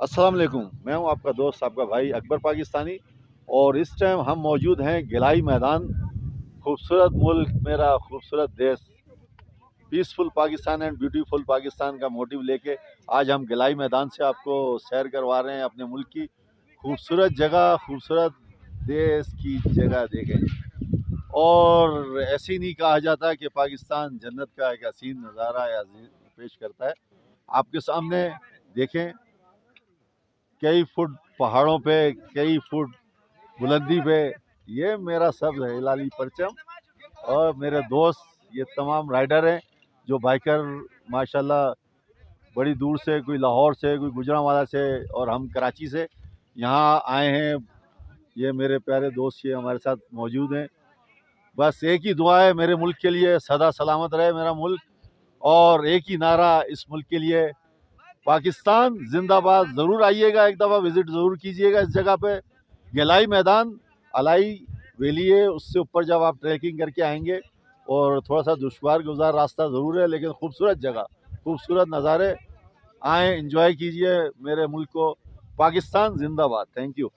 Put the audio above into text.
السلام علیکم، میں ہوں آپ کا دوست، آپ کا بھائی اکبر پاکستانی، اور اس ٹائم ہم موجود ہیں گلائی میدان۔ خوبصورت ملک، میرا خوبصورت دیش، peaceful Pakistan and beautiful Pakistan کا موٹیو لے کے آج ہم گلائی میدان سے آپ کو سیر کروا رہے ہیں اپنے ملک کی خوبصورت جگہ، خوبصورت دیش کی جگہ دیکھیں۔ اور ایسے ہی نہیں کہا جاتا کہ پاکستان جنت کا ایک حسین نظارہ پیش کرتا ہے۔ آپ کے سامنے دیکھیں، کئی فٹ پہاڑوں پہ، کئی فٹ بلندی پہ یہ میرا سبز ہلالی پرچم، اور میرے دوست یہ تمام رائڈر ہیں جو بائکر ماشاءاللہ بڑی دور سے، کوئی لاہور سے، کوئی گجرانوالہ سے، اور ہم کراچی سے یہاں آئے ہیں۔ یہ میرے پیارے دوست یہ ہمارے ساتھ موجود ہیں۔ بس ایک ہی دعا ہے میرے ملک کے لیے، سدا سلامت رہے میرا ملک، اور ایک ہی نعرہ اس ملک کے لیے، پاکستان زندہ باد۔ ضرور آئیے گا، ایک دفعہ وزٹ ضرور کیجئے گا اس جگہ پہ۔ گلائی میدان الائی ویلی ہے، اس سے اوپر جب آپ ٹریکنگ کر کے آئیں گے، اور تھوڑا سا دشوار گزار راستہ ضرور ہے، لیکن خوبصورت جگہ، خوبصورت نظارے، آئیں انجوائے کیجئے میرے ملک کو۔ پاکستان زندہ باد۔ Thank you.